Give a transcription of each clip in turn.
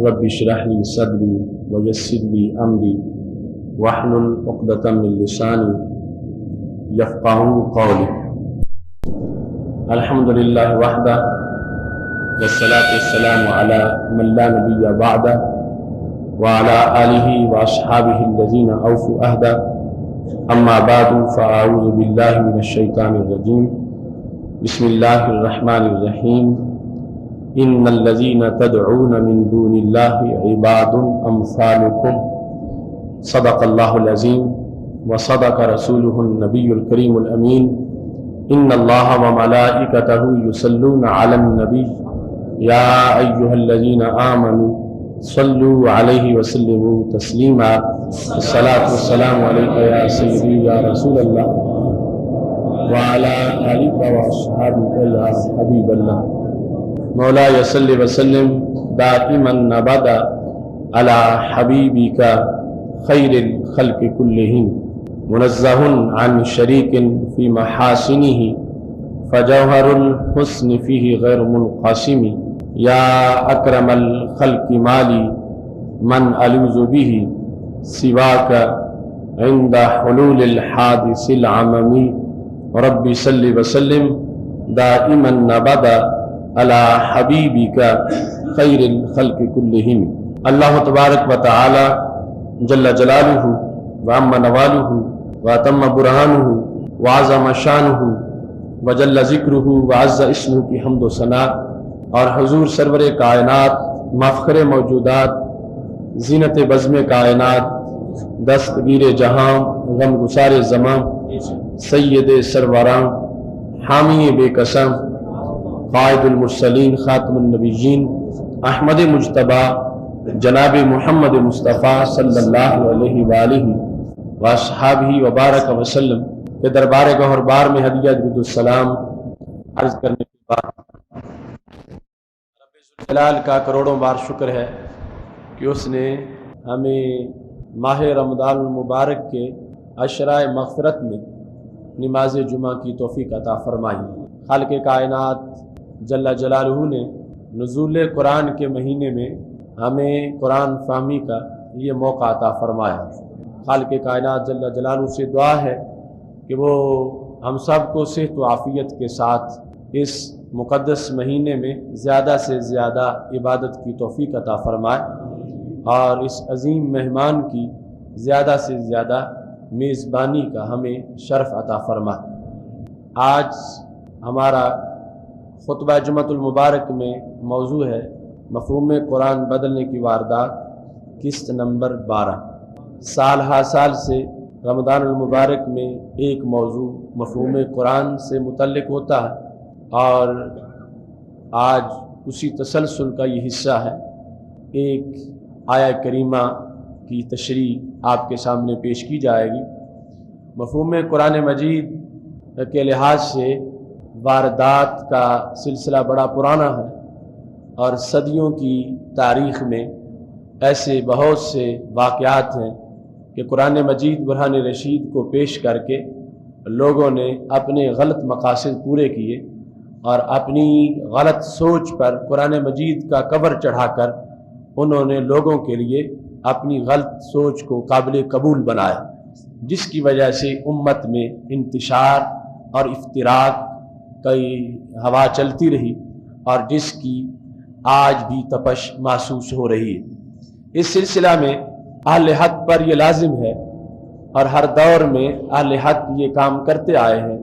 رب اشرح لي صدري ويسر لي أمري واحلل عقدة من لساني يفقهوا قولي. الحمد لله وحده والصلاة والسلام على من لا نبي بعده وعلى آله وأصحابه الذين أوفوا عهده. أما بعد فأعوذ بالله من الشيطان الرجيم. بسم الله الرحمن الرحيم. إن الذين تدعون من دون الله عباد أمثالكم. صدق الله العظيم وصدق رسوله النبي الكريم الأمين. إن الله وملائكته يصلون على النبي يا أيها الذين آمنوا صلوا عليه وسلموا تسليما. الصلاة والسلام عليك يا سيدي يا رسول الله وعلى آلك وأصحابك يا حبيب الله. مولاي صل وسلم دائما أبدا على حبيبك خير الخلق كلهم منزه عن شريك في محاسنه فجوهر الحسن فيه غير منقسم. يا أكرم الخلق مالي من ألوذ به سواك عند حلول الحادث العممي. ربي صل وسلم دائما أبدا على حبيبك خير الخلق كلهم. اللہ تبارک و تعالی جل جلالہ وعم نوالہ واتم برہانہ وعظم شانہ وجل ذکرہ وعز اسمہ کی حمد و ثنا اور حضور سرور کائنات مفخر موجودات زینت بزم کائنات دستگیر جہاں غم گسار زمان سید سروران حامی بے قسم قائد المرسلین خاتم النبیین احمد مجتبی جناب محمد مصطفیٰ صلی اللہ علیہ وآلہ واصحابہ وبارک وسلم کے دربار گہر بار میں ہدیہ درود السلام عرض کرنے کے بعد رب ذوالجلال کا کروڑوں بار شکر ہے کہ اس نے ہمیں ماہ رمضان المبارک کے عشرہ مغفرت میں نماز جمعہ کی توفیق عطا فرمائی. خالق کائنات جل جلالہ نے نزول قرآن کے مہینے میں ہمیں قرآن فہمی کا یہ موقع عطا فرمایا. خالق کائنات جل جلالہ سے دعا ہے کہ وہ ہم سب کو صحت و عافیت کے ساتھ اس مقدس مہینے میں زیادہ سے زیادہ عبادت کی توفیق عطا فرمائے اور اس عظیم مہمان کی زیادہ سے زیادہ میزبانی کا ہمیں شرف عطا فرمائے. آج ہمارا خطبہ جمعۃ المبارک میں موضوع ہے مفہوم قرآن بدلنے کی واردات قسط نمبر 12. سال ہر سال سے رمضان المبارک میں ایک موضوع مفہوم قرآن سے متعلق ہوتا ہے اور آج اسی تسلسل کا یہ حصہ ہے. ایک آیہ کریمہ کی تشریح آپ کے سامنے پیش کی جائے گی. مفہوم قرآن مجید کے لحاظ سے واردات کا سلسلہ بڑا پرانا ہے اور صدیوں کی تاریخ میں ایسے بہت سے واقعات ہیں کہ قرآن مجید برہان رشید کو پیش کر کے لوگوں نے اپنے غلط مقاصد پورے کیے اور اپنی غلط سوچ پر قرآن مجید کا کور چڑھا کر انہوں نے لوگوں کے لیے اپنی غلط سوچ کو قابل قبول بنایا، جس کی وجہ سے امت میں انتشار اور افتراق کی ہوا چلتی رہی اور جس کی آج بھی تپش محسوس ہو رہی ہے. اس سلسلہ میں اہل حق پر یہ لازم ہے اور ہر دور میں اہل حق یہ کام کرتے آئے ہیں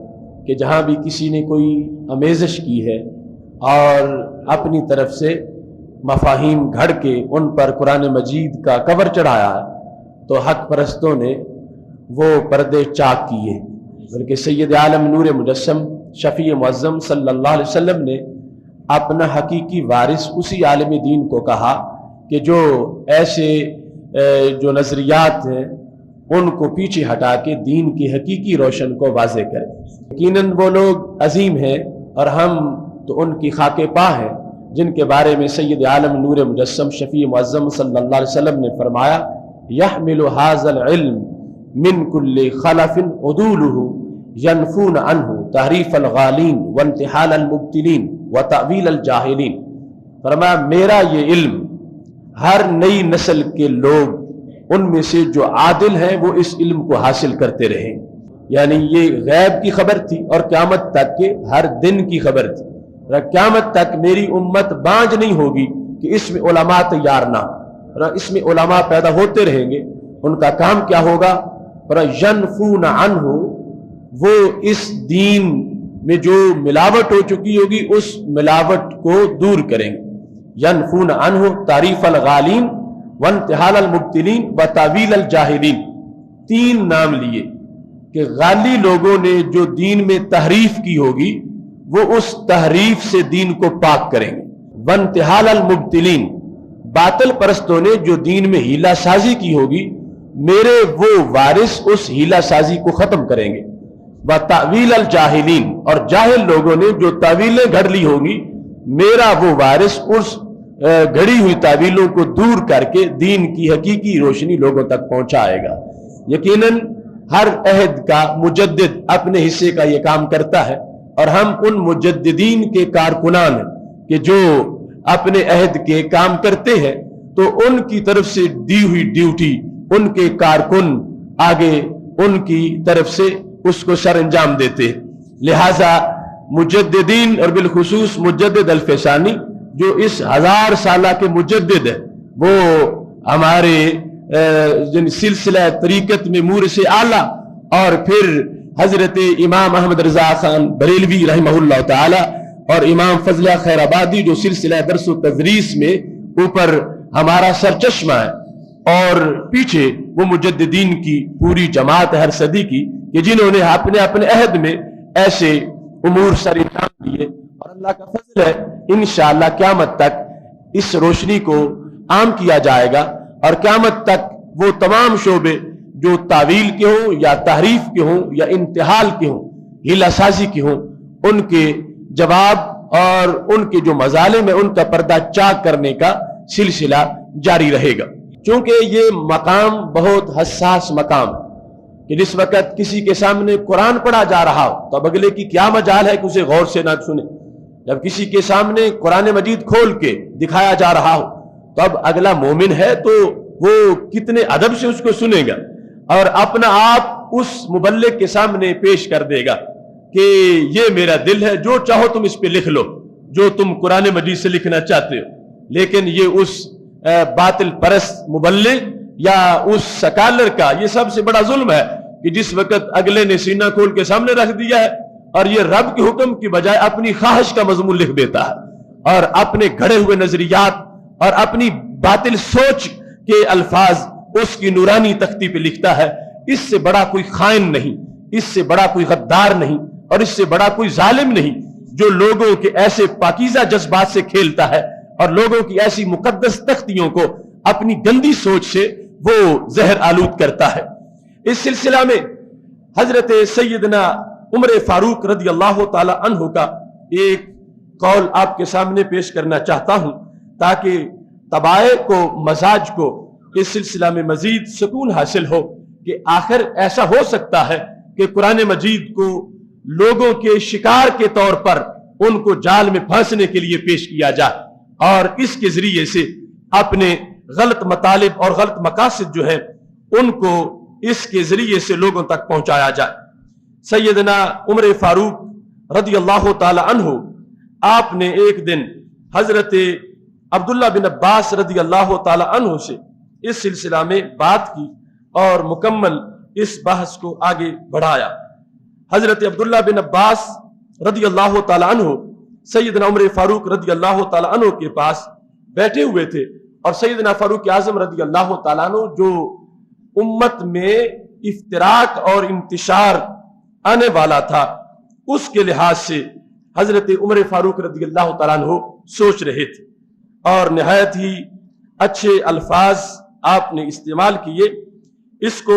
کہ جہاں بھی کسی نے کوئی آمیزش کی ہے اور اپنی طرف سے مفاہیم گھڑ کے ان پر قرآن مجید کا کور چڑھایا ہے تو حق پرستوں نے وہ پردے چاک کیے، بلکہ سید عالم نور مجسم شفیع معظم صلی اللہ علیہ وسلم نے اپنا حقیقی وارث اسی عالم دین کو کہا کہ جو ایسے جو نظریات ہیں ان کو پیچھے ہٹا کے دین کی حقیقی روشن کو واضح کرے. یقیناً وہ لوگ عظیم ہیں اور ہم تو ان کی خاک پا ہیں جن کے بارے میں سید عالم نور مجسم شفیع معظم صلی اللہ علیہ وسلم نے فرمایا يحمل هذا العلم من كل خلف عدوله ينفون عنه تحریف الغالین وانتحال المبتلین وتأویل الجاہلین. فرمایا میرا یہ علم ہر نئی نسل کے لوگ ان میں سے جو عادل ہیں وہ اس علم کو حاصل کرتے رہیں. یعنی یہ غیب کی خبر تھی اور قیامت تک کے ہر دن کی خبر تھی. قیامت تک میری امت بانج نہیں ہوگی کہ اس میں علماء تیار نہ، اس میں علماء پیدا ہوتے رہیں گے. ان کا کام کیا ہوگا؟ ینفون عنہ، وہ اس دین میں جو ملاوٹ ہو چکی ہوگی اس ملاوٹ کو دور کریں گے. ینفون عنہ تعریف الغالین وانتحال المبتلین و تعویل الجاہلین. تین نام لیے کہ غالی لوگوں نے جو دین میں تحریف کی ہوگی وہ اس تحریف سے دین کو پاک کریں گے. وانتحال المبتلین، باطل پرستوں نے جو دین میں ہیلا سازی کی ہوگی میرے وہ وارث اس ہیلا سازی کو ختم کریں گے. وتعویل الجاہلین، اور جاہل لوگوں نے جو تعویلیں گھڑ لی ہوگی میرا وہ وارث اس گھڑی ہوئی تعویلوں کو دور کر کے دین کی حقیقی روشنی لوگوں تک پہنچائے گا. یقیناً ہر عہد کا مجدد اپنے حصے کا یہ کام کرتا ہے، اور ہم ان مجددین کے کارکنان ہیں کہ جو اپنے عہد کے کام کرتے ہیں تو ان کی طرف سے دی ہوئی ڈیوٹی ان کے کارکن آگے ان کی طرف سے اس کو سر انجام دیتے. لہذا مجددین اور بالخصوص مجدد الفسانی جو اس 1000 سالہ کے مجدد ہے وہ ہمارے سلسلہ طریقت میں مور سے اعلیٰ، اور پھر حضرت امام احمد رضا خان بریلوی رحمہ اللہ تعالی اور امام فضلہ خیر آبادی جو سلسلہ درس و تدریس میں اوپر ہمارا سرچشمہ ہے، اور پیچھے وہ مجددین کی پوری جماعت ہر صدی کی کہ جنہوں نے اپنے اپنے عہد میں ایسے امور سر انجام دیے. اور اللہ کا فضل ہے انشاءاللہ قیامت تک اس روشنی کو عام کیا جائے گا، اور قیامت تک وہ تمام شعبے جو تعویل کے ہوں یا تحریف کے ہوں یا انتحال کے ہوں، ہیلا سازی کے ہوں، ان کے جواب اور ان کے جو مظالم ہیں ان کا پردہ چاک کرنے کا سلسلہ جاری رہے گا. چونکہ یہ مقام بہت حساس مقام ہے کہ جس وقت کسی کے سامنے قرآن پڑھا جا رہا ہو تو اب اگلے کی کیا مجال ہے کہ اسے غور سے نہ سنے. جب کسی کے سامنے قرآن مجید کھول کے دکھایا جا رہا ہو تو اب اگلا مومن ہے تو وہ کتنے ادب سے اس کو سنے گا اور اپنا آپ اس مبلغ کے سامنے پیش کر دے گا کہ یہ میرا دل ہے، جو چاہو تم اس پہ لکھ لو جو تم قرآن مجید سے لکھنا چاہتے ہو. لیکن یہ اس باطل پرست مبلغ یا اس سکالر کا یہ سب سے بڑا ظلم ہے کہ جس وقت اگلے نے سینہ کھول کے سامنے رکھ دیا ہے اور یہ رب کے حکم کی بجائے اپنی خواہش کا مضمون لکھ دیتا ہے اور اپنے گھڑے ہوئے نظریات اور اپنی باطل سوچ کے الفاظ اس کی نورانی تختی پہ لکھتا ہے. اس سے بڑا کوئی خائن نہیں، اس سے بڑا کوئی غدار نہیں، اور اس سے بڑا کوئی ظالم نہیں جو لوگوں کے ایسے پاکیزہ جذبات سے کھیلتا ہے اور لوگوں کی ایسی مقدس تختیوں کو اپنی گندی سوچ سے وہ زہر آلود کرتا ہے. اس سلسلہ میں حضرت سیدنا عمر فاروق رضی اللہ تعالی عنہ کا ایک قول آپ کے سامنے پیش کرنا چاہتا ہوں تاکہ طبائع کو، مزاج کو اس سلسلہ میں مزید سکون حاصل ہو کہ آخر ایسا ہو سکتا ہے کہ قرآن مجید کو لوگوں کے شکار کے طور پر ان کو جال میں پھانسنے کے لیے پیش کیا جائے اور اس کے ذریعے سے اپنے غلط مطالب اور غلط مقاصد جو ہیں ان کو اس کے ذریعے سے لوگوں تک پہنچایا جائے. سیدنا عمر فاروق رضی اللہ تعالی عنہ آپ نے ایک دن حضرت عبداللہ بن عباس رضی اللہ تعالی عنہ سے اس سلسلہ میں بات کی اور مکمل اس بحث کو آگے بڑھایا. حضرت عبداللہ بن عباس رضی اللہ تعالی عنہ سیدنا عمر فاروق رضی اللہ تعالی عنہ کے پاس بیٹھے ہوئے تھے اور سیدنا فاروق اعظم رضی اللہ تعالی عنہ جو امت میں افتراق اور انتشار آنے والا تھا اس کے لحاظ سے حضرت عمر فاروق رضی اللہ تعالی عنہ سوچ رہے تھے اور نہایت ہی اچھے الفاظ آپ نے استعمال کیے. اس کو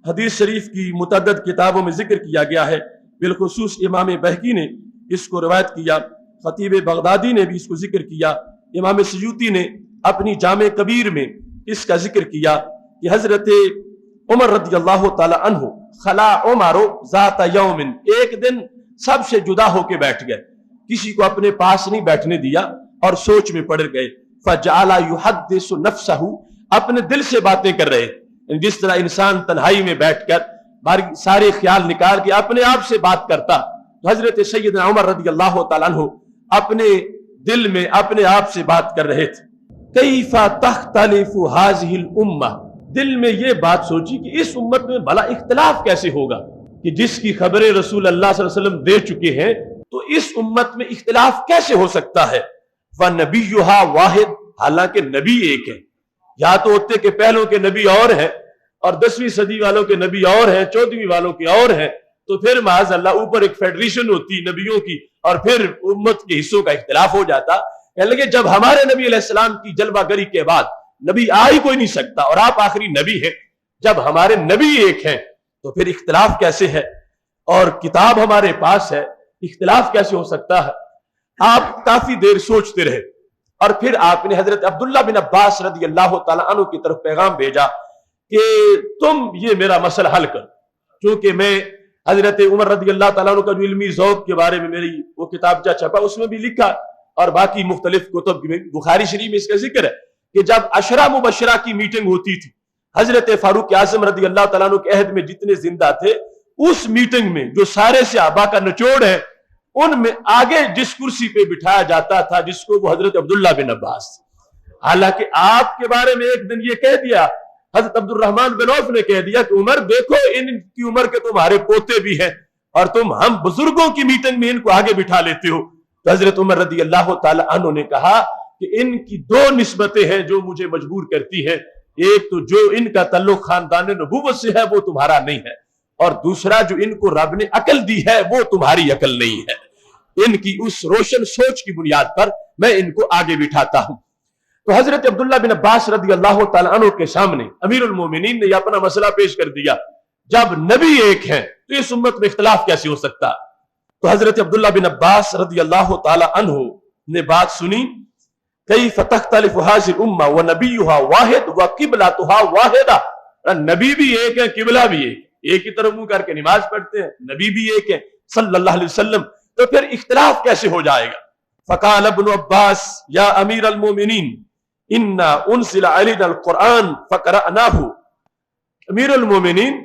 حدیث شریف کی متعدد کتابوں میں ذکر کیا گیا ہے، بالخصوص امام بہقی نے اس کو روایت کیا، خطیب بغدادی نے بھی اس کو ذکر کیا، امام سیوطی نے اپنی جامع کبیر میں اس کا ذکر کیا کہ حضرت عمر رضی اللہ تعالی عنہ خلا عمر ذات یوم، ایک دن سب سے جدا ہو کے بیٹھ گئے، کسی کو اپنے پاس نہیں بیٹھنے دیا اور سوچ میں پڑ گئے. فجعل يحدث نفسه، اپنے دل سے باتیں کر رہے تھے، جس طرح انسان تنہائی میں بیٹھ کر سارے خیال نکال کے اپنے آپ سے بات کرتا، تو حضرت سیدنا عمر رضی اللہ تعالیٰ عنہ اپنے دل میں اپنے آپ سے بات کر رہے تھے۔ کیف تختلف هذه الامہ، دل میں یہ بات سوچی کہ اس امت میں بھلا اختلاف کیسے ہوگا، کہ جس کی خبریں رسول اللہ صلی اللہ علیہ وسلم دے چکے ہیں، تو اس امت میں اختلاف کیسے ہو سکتا ہے؟ وَنَبِيُّهَا واحد، حالانکہ نبی ایک ہے۔ یا تو ہوتے کہ پہلوں کے نبی اور ہیں، اور 10ویں صدی والوں کے نبی اور ہیں، 14ویں والوں کے اور ہیں، تو پھر معاذ اللہ اوپر ایک فیڈریشن ہوتی نبیوں کی، اور پھر امت کے حصوں کا اختلاف ہو جاتا۔ کہنے لگے جب ہمارے نبی علیہ السلام کی جلوہ گری کے بعد نبی آ ہی کوئی نہیں سکتا، اور آپ آخری نبی ہیں، جب ہمارے نبی ایک ہیں تو پھر اختلاف کیسے ہے؟ اور کتاب ہمارے پاس ہے، اختلاف کیسے ہو سکتا ہے؟ آپ کافی دیر سوچتے رہے، اور پھر آپ نے حضرت عبداللہ بن عباس رضی اللہ تعالیٰ عنہ کی طرف پیغام بھیجا کہ تم یہ میرا مسئلہ حل کر، چونکہ میں حضرت عمر رضی اللہ تعالیٰ عنہ کا جو علمی ذوق کے بارے میں میری وہ کتابچہ چھپا، اس میں بھی لکھا، اور باقی مختلف کتب میں بخاری شریف میں اس کا ذکر ہے کہ جب عشرہ مبشرہ کی میٹنگ ہوتی تھی، حضرت فاروق اعظم رضی اللہ تعالیٰ عنہ کے عہد میں جتنے زندہ تھے، اس میٹنگ میں جو سارے صحابہ کا نچوڑ ہے، ان میں آگے جس کرسی پہ بٹھایا جاتا تھا جس کو وہ حضرت عبداللہ بن عباس، حالانکہ آپ کے بارے میں ایک دن یہ کہہ دیا، حضرت عبد الرحمن بن عوف نے کہہ دیا کہ عمر دیکھو ان کی عمر کے تمہارے پوتے بھی ہیں، اور تم ہم بزرگوں کی میٹنگ میں ان کو آگے بٹھا لیتے ہو۔ تو حضرت عمر رضی اللہ تعالی عنہ نے کہا کہ ان کی دو نسبتیں ہیں جو مجھے مجبور کرتی ہیں، ایک تو جو ان کا تعلق خاندان نبوت سے ہے وہ تمہارا نہیں ہے، اور دوسرا جو ان کو رب نے عقل دی ہے وہ تمہاری عقل نہیں ہے۔ ان کی اس روشن سوچ کی بنیاد پر میں ان کو آگے بٹھاتا ہوں۔ تو حضرت عبداللہ بن عباس رضی اللہ تعالی عنہ کے سامنے امیر المومنین نے یہ اپنا مسئلہ پیش کر دیا، جب نبی ایک ہے تو اس امت میں اختلاف کیسے ہو سکتا؟ تو حضرت عبداللہ بن عباس رضی اللہ تعالی عنہ نے بات سنی، کیف تختلف هذه الامہ ونبیها واحد وقبلتها واحدہ، نبی بھی ایک ہے، قبلہ بھی ایک ہی طرف منہ کر کے نماز پڑھتے ہیں، نبی بھی ایک ہے صلی اللہ علیہ وسلم، تو پھر اختلاف کیسے ہو جائے گا؟ فقال ابن عباس یا امیر المومنین انا انزل علینا القرآن فقرأناہ، امیر المومنین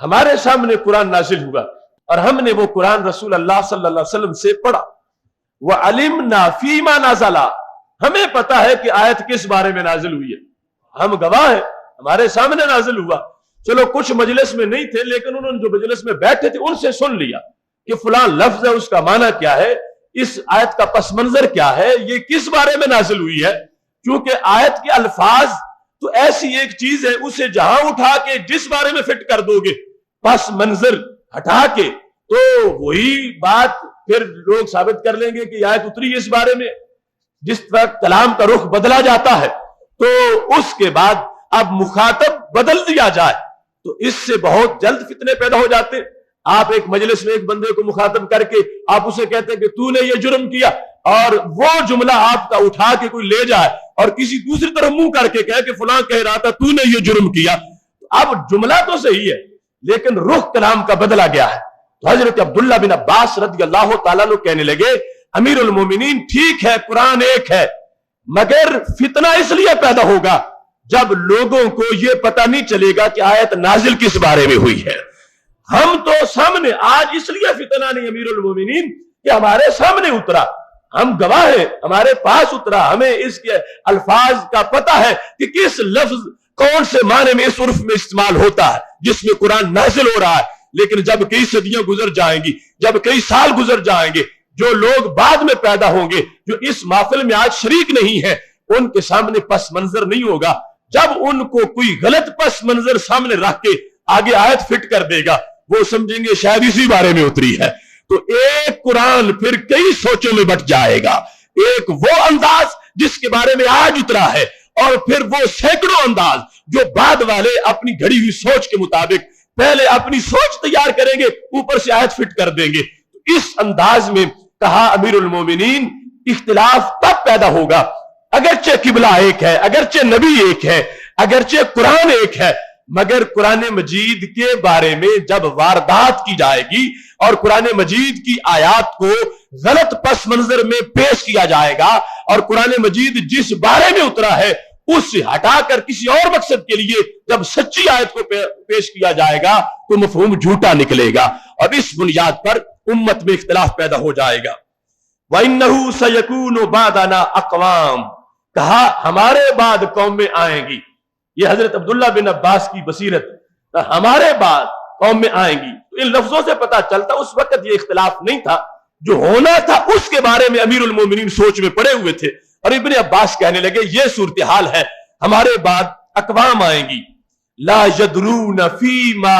ہمارے سامنے قرآن نازل ہوا اور ہم نے وہ قرآن رسول اللہ صلی اللہ علیہ وسلم سے پڑھا، وعلمنا فیما نازل، ہمیں پتا ہے کہ آیت کس بارے میں نازل ہوئی ہے، ہم گواہ ہیں، ہمارے سامنے نازل ہوا۔ چلو کچھ مجلس میں نہیں تھے لیکن انہوں نے جو مجلس میں بیٹھے تھے ان سے سن لیا کہ فلاں لفظ ہے، اس کا معنی کیا ہے، اس آیت کا پس منظر کیا ہے، یہ کس بارے میں نازل ہوئی ہے۔ کیونکہ آیت کے الفاظ تو ایسی ایک چیز ہے، اسے جہاں اٹھا کے جس بارے میں فٹ کر دو گے، پس منظر ہٹا کے، تو وہی بات پھر لوگ ثابت کر لیں گے کہ آیت اتری اس بارے میں۔ جس وقت کلام کا رخ بدلا جاتا ہے تو اس کے بعد اب مخاطب بدل دیا جائے تو اس سے بہت جلد فتنے پیدا ہو جاتے ہیں۔ آپ ایک مجلس میں ایک بندے کو مخاطب کر کے آپ اسے کہتے ہیں کہ تو نے یہ جرم کیا، اور وہ جملہ آپ کا اٹھا کے کوئی لے جائے اور کسی دوسری طرف منہ کر کے کہے کہ فلاں کہہ رہا تھا تو نے یہ جرم کیا، اب جملہ تو صحیح ہے لیکن رخ کلام کا بدلا گیا ہے۔ تو حضرت عبداللہ بن عباس رضی اللہ تعالیٰ عنہ کہنے لگے امیر المومنین ٹھیک ہے قرآن ایک ہے، مگر فتنہ اس لیے پیدا ہوگا جب لوگوں کو یہ پتہ نہیں چلے گا کہ آیت نازل کس بارے میں ہوئی ہے۔ ہم تو سامنے آج اس لیے فتنہ نہیں امیر المومنین کہ ہمارے سامنے اترا، ہم گواہ ہیں، ہمارے پاس اترا، ہمیں اس کے الفاظ کا پتہ ہے کہ کس لفظ کون سے معنی میں اس عرف میں استعمال ہوتا ہے جس میں قرآن نازل ہو رہا ہے۔ لیکن جب کئی صدیاں گزر جائیں گی، جب کئی سال گزر جائیں گے، جو لوگ بعد میں پیدا ہوں گے جو اس محفل میں آج شریک نہیں ہیں، ان کے سامنے پس منظر نہیں ہوگا۔ جب ان کو کوئی غلط پس منظر سامنے رکھ کے آگے آیت فٹ کر دے گا، وہ سمجھیں گے شاید اسی بارے میں اتری ہے، تو ایک قرآن پھر کئی سوچوں میں بٹ جائے گا۔ ایک وہ انداز جس کے بارے میں آج اترا ہے، اور پھر وہ سینکڑوں انداز جو بعد والے اپنی گھڑی ہوئی سوچ کے مطابق پہلے اپنی سوچ تیار کریں گے، اوپر سے آیت فٹ کر دیں گے۔ اس انداز میں کہا امیر المومنین اختلاف تب پیدا ہوگا اگرچہ قبلہ ایک ہے، اگرچہ نبی ایک ہے، اگرچہ قرآن ایک ہے، مگر قرآن مجید کے بارے میں جب واردات کی جائے گی اور قرآن مجید کی آیات کو غلط پس منظر میں پیش کیا جائے گا اور قرآن مجید جس بارے میں اترا ہے اس سے ہٹا کر کسی اور مقصد کے لیے جب سچی آیت کو پیش کیا جائے گا تو مفہوم جھوٹا نکلے گا اور اس بنیاد پر امت میں اختلاف پیدا ہو جائے گا۔ وَإِنَّهُ سَيَكُونُ بَعْدَنَا أَقْوَامٌ، کہا ہمارے بعد قومیں آئیں گی۔ یہ حضرت عبداللہ بن عباس کی بصیرت، ہمارے بعد قومیں آئیں گی۔ تو ان لفظوں سے پتہ چلتا اس وقت یہ اختلاف نہیں تھا، جو ہونا تھا اس کے بارے میں امیر المومنین سوچ میں پڑے ہوئے تھے، اور ابن عباس کہنے لگے یہ صورتحال ہے، ہمارے بعد اقوام آئیں گی لا یدرون فیما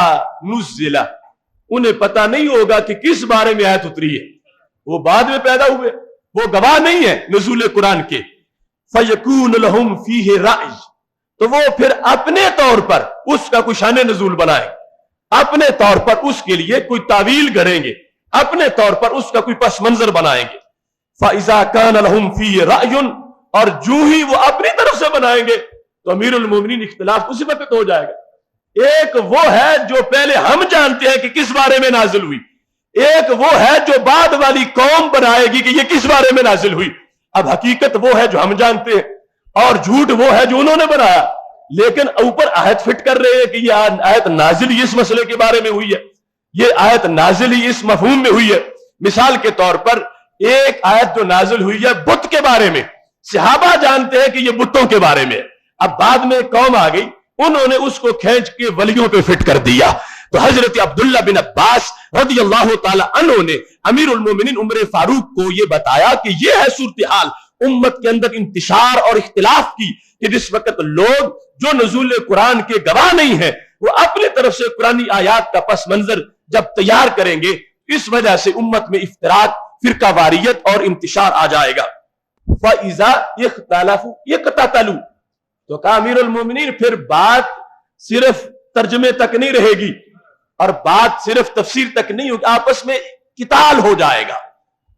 نزل، انہیں پتہ نہیں ہوگا کہ کس بارے میں آیت اتری ہے، وہ بعد میں پیدا ہوئے، وہ گواہ نہیں ہے نزول قرآن کے۔ فیکون لہم فیہ رأی، تو وہ پھر اپنے طور پر اس کا کوئی شان نزول بنائیں، اپنے طور پر اس کے لیے کوئی تعویل کریں گے، اپنے طور پر اس کا کوئی پس منظر بنائیں گے۔ فَإِذَا كَانَ لَهُمْ فِيهِ رَأْيٌ، اور جو ہی وہ اپنی طرف سے بنائیں گے تو امیر المومنین اختلاف اسی وقت ہو جائے گا۔ ایک وہ ہے جو پہلے ہم جانتے ہیں کہ کس بارے میں نازل ہوئی، ایک وہ ہے جو بعد والی قوم بنائے گی کہ یہ کس بارے میں نازل ہوئی۔ اب حقیقت وہ ہے جو ہم جانتے ہیں اور جھوٹ وہ ہے جو انہوں نے بنایا، لیکن اوپر آیت فٹ کر رہے ہیں کہ یہ آیت نازل ہی اس مسئلے کے بارے میں ہوئی ہے، یہ آیت نازل ہی اس مفہوم میں ہوئی ہے۔ مثال کے طور پر ایک آیت جو نازل ہوئی ہے بت کے بارے میں، صحابہ جانتے ہیں کہ یہ بتوں کے بارے میں، اب بعد میں قوم آ گئی، انہوں نے اس کو کھینچ کے ولیوں پہ فٹ کر دیا۔ تو حضرت عبداللہ بن عباس رضی اللہ تعالی عنہ نے امیر المومنین عمر فاروق کو یہ بتایا کہ یہ ہے صورتحال امت کے اندر انتشار اور اختلاف کی، کہ جس وقت لوگ جو نزول قرآن کے گواہ نہیں ہیں وہ اپنی طرف سے قرآنی آیات کا پس منظر جب تیار کریں گے، اس وجہ سے امت میں افتراق، فرقہ واریت اور انتشار آ جائے گا۔ فَإِذَا اخْتَلَفُوا اقْتَتَلُوا، تو کہا امیر المومنین پھر بات صرف ترجمے تک نہیں رہے گی اور بات صرف تفسیر تک نہیں ہوگی، آپس میں قتال ہو جائے گا،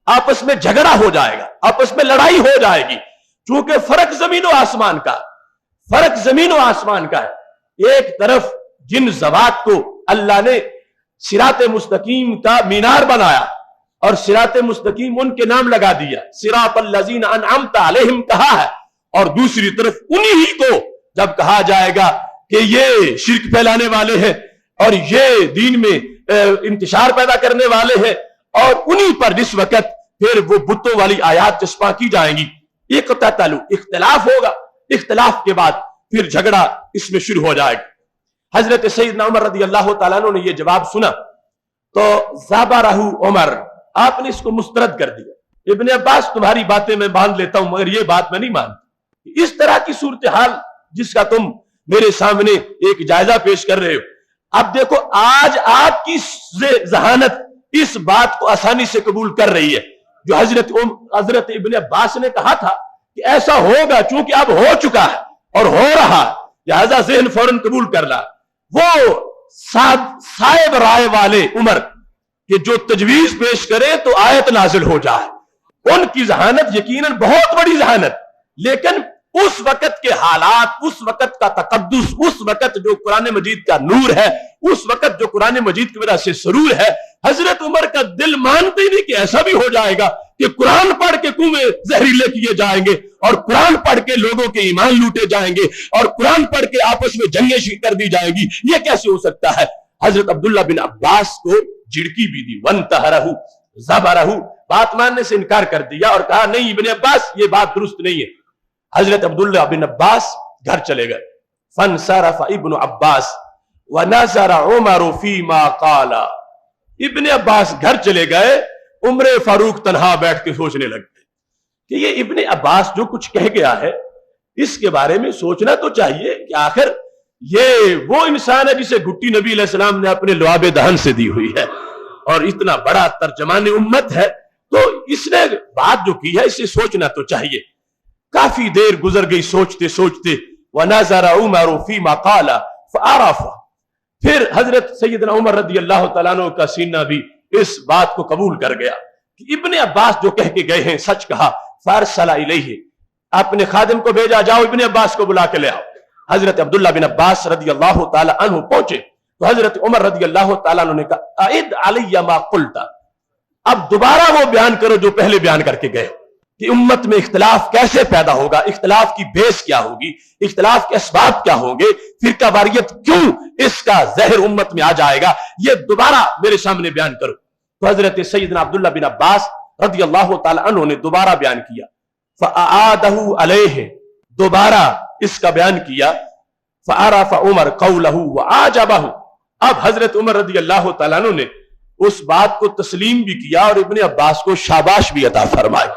آپس میں جھگڑا ہو جائے گا، آپس میں لڑائی ہو جائے گی، چونکہ فرق زمین و آسمان کا، فرق زمین و آسمان کا ہے۔ ایک طرف جن ذوات کو اللہ نے صراط مستقیم کا مینار بنایا اور صراط مستقیم ان کے نام لگا دیا، صراط الذین انعمت علیہم کہا ہے، اور دوسری طرف انہی کو جب کہا جائے گا کہ یہ شرک پھیلانے والے ہیں اور یہ دین میں انتشار پیدا کرنے والے ہیں، اور انہی پر جس وقت پھر وہ بتوں والی آیات چسپاں کی جائیں گی، اقتتلوا، اختلاف ہوگا، اختلاف کے بعد پھر جھگڑا اس میں شروع ہو جائے گا۔ حضرت سیدنا عمر رضی اللہ تعالیٰ عنہ نے یہ جواب سنا تو زبرہ عمر، آپ نے اس کو مسترد کر دیا۔ ابن عباس تمہاری باتیں میں مان لیتا ہوں مگر یہ بات میں نہیں مانتا۔ اس طرح کی صورتحال جس کا تم میرے سامنے ایک جائزہ پیش کر رہے ہو، اب دیکھو آج آپ کی ذہانت اس بات کو آسانی سے قبول کر رہی ہے جو حضرت ابن عباس نے کہا تھا کہ ایسا ہوگا، چونکہ اب ہو چکا ہے اور ہو رہا، لہذا ذہن فوراً قبول کر رہا۔ وہ صاحب رائے والے عمر کہ جو تجویز پیش کرے تو آیت نازل ہو جائے، ان کی ذہانت یقیناً بہت بڑی ذہانت، لیکن اس وقت کے حالات، اس وقت کا تقدس، اس وقت جو قرآن مجید کا نور ہے، اس وقت جو قرآن مجید کی وجہ سے سرور ہے، حضرت عمر کا دل مانتے نہیں کہ ایسا بھی ہو جائے گا کہ قرآن پڑھ کے کنویں زہریلے کیے جائیں گے اور قرآن پڑھ کے لوگوں کے ایمان لوٹے جائیں گے اور قرآن پڑھ کے آپس میں جنگیں کر دی جائیں گی، یہ کیسے ہو سکتا ہے؟ حضرت عبداللہ بن عباس کو جھڑکی بھی دی، وَانْتَهَرَهُ زَبَرَهُ، بات ماننے سے انکار کر دیا اور کہا نہیں ابن عباس یہ بات درست نہیں ہے۔ حضرت عبداللہ بن عباس گھر چلے گئے۔ فَانْصَرَفَ ابن عباس وَنَظَرَ عُمَرُ فِيمَا قَالَ، ابن عباس گھر چلے گئے، عمر فاروق تنہا بیٹھ کے سوچنے لگ گئے کہ یہ ابن عباس جو کچھ کہہ گیا ہے اس کے بارے میں سوچنا تو چاہیے کہ آخر یہ وہ انسان ہے جسے گھٹی نبی علیہ السلام نے اپنے لعاب دہن سے دی ہوئی ہے اور اتنا بڑا ترجمان امت ہے، تو اس نے بات جو کی ہے اسے سوچنا تو چاہیے۔ کافی دیر گزر گئی سوچتے سوچتے، وَنَظَرَ عُمَرُ فِيمَا قَالَ فَعَرَفَ، پھر حضرت سیدنا عمر رضی اللہ تعالیٰ عنہ کا سینہ بھی اس بات کو قبول کر گیا کہ ابن عباس جو کہہ کے گئے ہیں سچ کہا۔ فَأَرْسَلَ إِلَيْهِ، اپنے خادم کو بھیجا، جاؤ ابن عباس کو بلا کے لے آؤ۔ حضرت عبداللہ بن عباس رضی اللہ تعالیٰ عنہ پہنچے تو حضرت عمر رضی اللہ تعالیٰ عنہ نے کہا اعد علی ما قلت، اب دوبارہ وہ بیان کرو جو پہلے بیان کر کے گئے کہ امت میں اختلاف کیسے پیدا ہوگا، اختلاف کی بیس کیا ہوگی، اختلاف کے اسباب کیا ہوں گے، فرقہ واریت کیوں اس کا زہر امت میں آ جائے گا، یہ دوبارہ میرے سامنے بیان کرو۔ تو حضرت سیدنا عبداللہ بن عباس رضی اللہ تعالی عنہ نے دوبارہ بیان کیا، فَأَعَادَهُ عَلَيْهِ، دوبارہ اس کا بیان کیا، فَعَرَفَ عمر قَوْلَهُ وَعَاجَبَهُ، اب حضرت عمر رضی اللہ تعالیٰ عنہ نے اس بات کو تسلیم بھی کیا اور ابن عباس کو شاباش بھی عطا فرمائے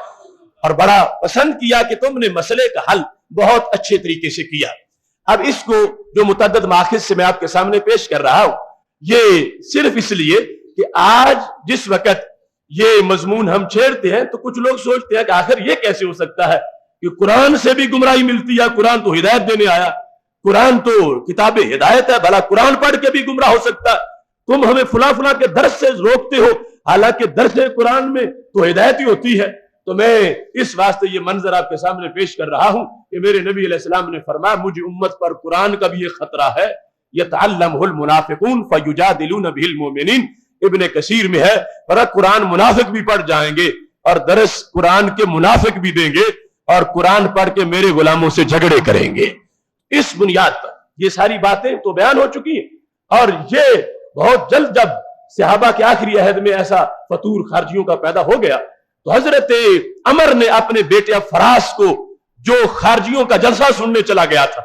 اور بڑا پسند کیا کہ تم نے مسئلے کا حل بہت اچھے طریقے سے کیا۔ اب اس کو جو متعدد ماخذ سے میں آپ کے سامنے پیش کر رہا ہوں، یہ صرف اس لیے کہ آج جس وقت یہ مضمون ہم چھیڑتے ہیں تو کچھ لوگ سوچتے ہیں کہ آخر یہ کیسے ہو سکتا ہے کہ قرآن سے بھی گمراہی ملتی ہے، قرآن تو ہدایت دینے آیا، قرآن تو کتاب ہدایت ہے، بھلا قرآن پڑھ کے بھی گمراہ ہو سکتا ہے، تم ہمیں فلاں فلاں کے درس سے روکتے ہو، حالانکہ درس قرآن میں تو ہدایت ہی ہوتی ہے۔ تو میں اس واسطے یہ منظر آپ کے سامنے پیش کر رہا ہوں کہ میرے نبی علیہ السلام نے فرمایا مجھے امت پر قرآن کا بھی یہ خطرہ ہے، يَتَعَلَّمُهُ الْمُنَافِقُونَ فَيُجَادِلُونَ بِهِ الْمُؤْمِنِينَ، ابن کثیر میں ہے پر قرآن منافق بھی پڑھ جائیں گے اور درس قرآن کے منافق بھی دیں گے اور قرآن پڑھ کے میرے غلاموں سے جھگڑے کریں گے۔ اس بنیاد پر یہ ساری باتیں تو بیان ہو چکی ہیں، اور یہ بہت جلد جب صحابہ کے آخری عہد میں ایسا فطور خارجیوں کا پیدا ہو گیا تو حضرت عمر نے اپنے بیٹے فراس کو، جو خارجیوں کا جلسہ سننے چلا گیا تھا،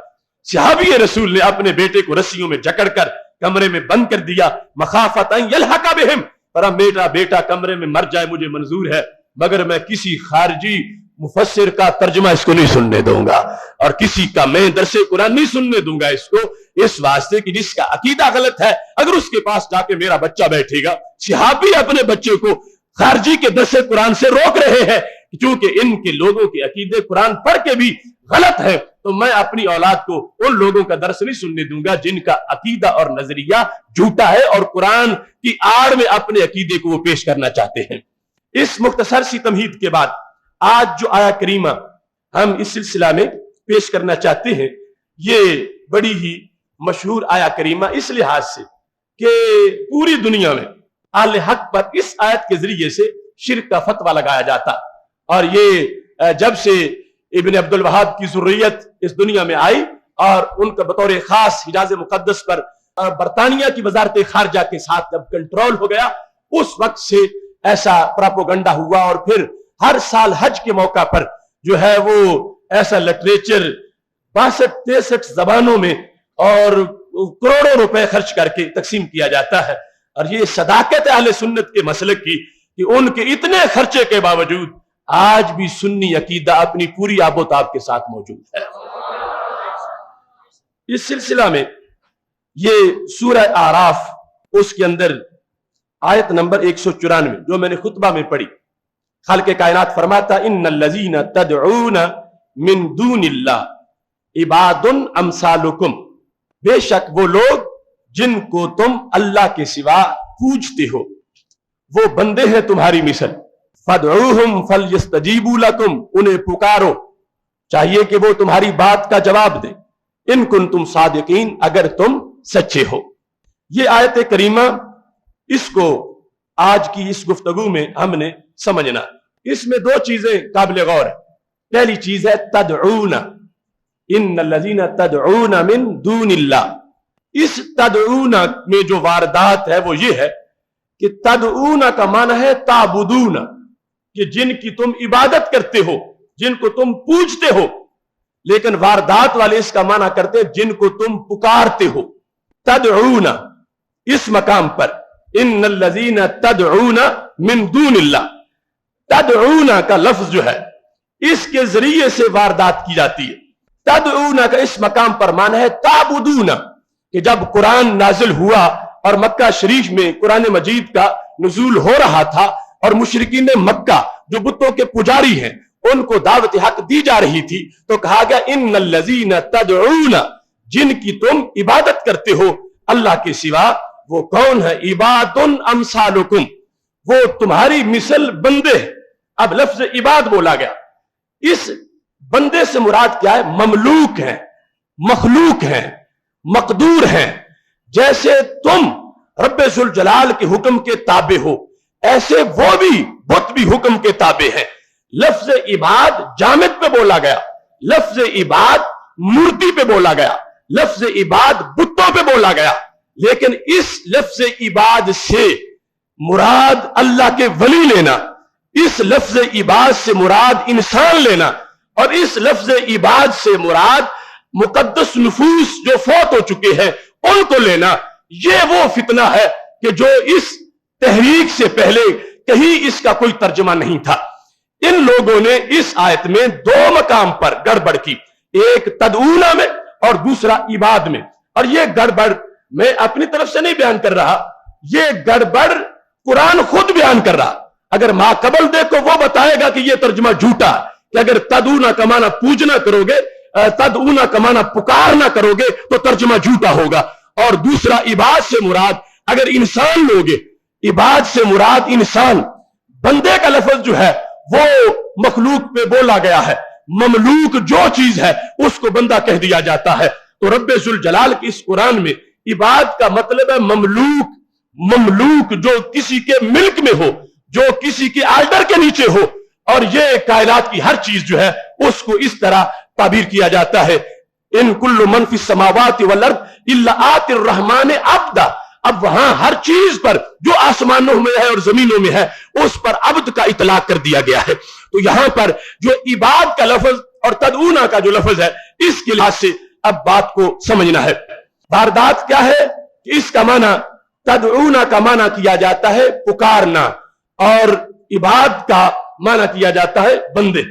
صحابی رسول نے اپنے بیٹے کو رسیوں میں جکڑ کر کمرے میں بند کر دیا، مخافت ان یلحق بہم، پر میرا بیٹا کمرے میں مر جائے مجھے منظور ہے، مگر میں کسی خارجی مفسر کا ترجمہ اس کو نہیں سننے دوں گا اور کسی کا میں درس قرآن نہیں سننے دوں گا اس کو، اس واسطے کہ جس کا عقیدہ غلط ہے اگر اس کے پاس جا کے میرا بچہ بیٹھے گا، صحابی اپنے بچے کو خارجی کے درس قرآن سے روک رہے ہیں کیونکہ ان کے لوگوں کے عقیدے قرآن پڑھ کے بھی غلط ہے، تو میں اپنی اولاد کو ان لوگوں کا درس نہیں سننے دوں گا جن کا عقیدہ اور نظریہ جھوٹا ہے اور قرآن کی آڑ میں اپنے عقیدے کو وہ پیش کرنا چاہتے ہیں۔ اس مختصر سی تمہید کے بعد آج جو آیا کریمہ ہم اس سلسلہ میں پیش کرنا چاہتے ہیں، یہ بڑی ہی مشہور آیا کریمہ اس لحاظ سے کہ پوری دنیا میں اہل حق پر اس آیت کے ذریعے سے شرک کا فتویٰ لگایا جاتا، اور یہ جب سے ابن عبد الوہاب کی ذریت اس دنیا میں آئی اور ان کا بطور خاص حجاز مقدس پر برطانیہ کی وزارت خارجہ کے ساتھ جب کنٹرول ہو گیا، اس وقت سے ایسا پراپوگنڈا ہوا، اور پھر ہر سال حج کے موقع پر جو ہے وہ ایسا لٹریچر 62-63 زبانوں میں اور کروڑوں روپے خرچ کر کے تقسیم کیا جاتا ہے، اور یہ صداقت اہل سنت کے مسلک کی کہ ان کے اتنے خرچے کے باوجود آج بھی سنی عقیدہ اپنی پوری آب و تاب کے ساتھ موجود ہے۔ اس سلسلہ میں یہ سورہ اعراف، اس کے اندر آیت نمبر 194 جو میں نے خطبہ میں پڑھی، خالق کائنات فرماتا ان الذین تدعون من دون اللہ عباد امثالکم، بے شک وہ لوگ جن کو تم اللہ کے سوا پوجتے ہو وہ بندے ہیں تمہاری مثل، فادعوہم فلیستجیبوا لکم، انہیں پکارو چاہیے کہ وہ تمہاری بات کا جواب دیں، ان کنتم صادقین، اگر تم سچے ہو۔ یہ آیت کریمہ اس کو آج کی اس گفتگو میں ہم نے سمجھنا، اس میں دو چیزیں قابل غور ہیں۔ پہلی چیز ہے تدعون، ان الذین تدعون من دون اللہ، اس تدعون میں جو واردات ہے وہ یہ ہے کہ تدعون کا معنی ہے تعبدون، کہ جن کی تم عبادت کرتے ہو، جن کو تم پوجتے ہو، لیکن واردات والے اس کا معنی کرتے ہیں جن کو تم پکارتے ہو۔ تدعون اس مقام پر ان الذین تدعون من دون اللہ، تدعون کا لفظ جو ہے اس کے ذریعے سے واردات کی جاتی ہے۔ تدعون کا اس مقام پر معنی ہے تعبدون، کہ جب قرآن نازل ہوا اور مکہ شریف میں قرآن مجید کا نزول ہو رہا تھا اور مشرکین مکہ جو بتوں کے پجاری ہیں ان کو دعوت حق دی جا رہی تھی، تو کہا گیا ان الذین تدعون، جن کی تم عبادت کرتے ہو اللہ کے سوا، وہ کون ہے؟ عباد امثالکم، وہ تمہاری مثل بندے۔ اب لفظ عباد بولا گیا، اس بندے سے مراد کیا ہے؟ مملوک ہیں، مخلوق ہیں، مقدور ہیں، جیسے تم رب ذوالجلال کے حکم کے تابع ہو، ایسے وہ بھی بت بھی حکم کے تابع ہیں۔ لفظ عباد جامد پہ بولا گیا، لفظ عباد مورتی پہ بولا گیا، لفظ عباد بتوں پہ بولا گیا، لیکن اس لفظ عباد سے مراد اللہ کے ولی لینا، اس لفظ عباد سے مراد انسان لینا، اور اس لفظ عباد سے مراد مقدس نفوس جو فوت ہو چکے ہیں ان کو لینا، یہ وہ فتنہ ہے کہ جو اس تحریک سے پہلے کہیں اس کا کوئی ترجمہ نہیں تھا۔ ان لوگوں نے اس آیت میں دو مقام پر گڑبڑ کی، ایک تدعونا میں اور دوسرا عباد میں، اور یہ گڑبڑ میں اپنی طرف سے نہیں بیان کر رہا، یہ گڑبڑ قرآن خود بیان کر رہا۔ اگر ما قبل دیکھو وہ بتائے گا کہ یہ ترجمہ جھوٹا کہ اگر تدعونا کا معنی پوجنا کرو گے، تدعونا کا معنی پکارنا کرو گے تو ترجمہ جھوٹا ہوگا، اور دوسرا عباد سے مراد اگر انسان لوگے، عباد سے مراد انسان، بندے کا لفظ جو ہے وہ مخلوق پہ بولا گیا ہے، مملوک جو چیز ہے اس کو بندہ کہہ دیا جاتا ہے، تو رب ذوالجلال کی اس قرآن میں عباد کا مطلب ہے مملوک، مملوک جو کسی کے ملک میں ہو، جو کسی کے آرڈر کے نیچے ہو، اور یہ کائنات کی ہر چیز جو ہے اس کو اس طرح تعبیر کیا جاتا ہے، ان کل من فی السماوات والارض الا آتی الرحمن عبدا۔ اب وہاں ہر چیز پر جو آسمانوں میں ہے اور زمینوں میں ہے اس پر عبد کا اطلاق کر دیا گیا ہے، تو یہاں پر جو عباد کا لفظ اور تدعونا کا جو لفظ ہے اس کے لحاظ سے اب بات کو سمجھنا ہے۔ واردات کیا ہے کہ اس کا معنی تدعونا کا معنی کیا جاتا ہے پکارنا، اور عباد کا معنی کیا جاتا ہے بندے،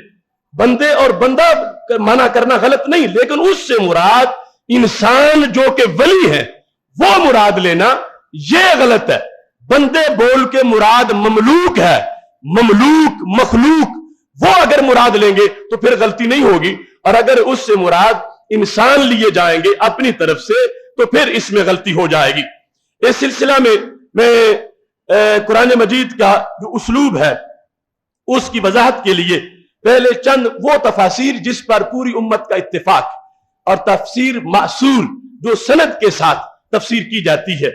بندے اور بندہ معنی کرنا غلط نہیں، لیکن اس سے مراد انسان جو کہ ولی ہے وہ مراد لینا یہ غلط ہے۔ بندے بول کے مراد مملوک ہے، مملوک مخلوق، وہ اگر مراد لیں گے تو پھر غلطی نہیں ہوگی، اور اگر اس سے مراد انسان لیے جائیں گے اپنی طرف سے تو پھر اس میں غلطی ہو جائے گی۔ اس سلسلہ میں قرآن مجید کا جو اسلوب ہے اس کی وضاحت کے لیے پہلے چند وہ تفاسیر جس پر پوری امت کا اتفاق، اور تفسیر معصور جو سند کے ساتھ تفسیر کی جاتی ہے،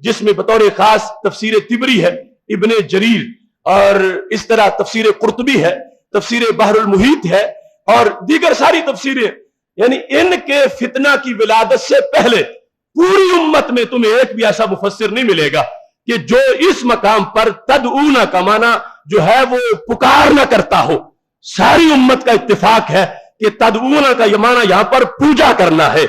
جس میں بطور خاص تفسیر طبری ہے، ابن جریر، اور اس طرح تفسیر قرطبی ہے، تفسیر بحر المحیط ہے، اور دیگر ساری تفسیریں، یعنی ان کے فتنہ کی ولادت سے پہلے پوری امت میں تمہیں ایک بھی ایسا مفسر نہیں ملے گا کہ جو اس مقام پر تدعونا کا معنی جو ہے وہ پکارنا کرتا ہو۔ ساری امت کا اتفاق ہے کہ تدعونا کا یہ معنی یہاں پر پوجا کرنا ہے،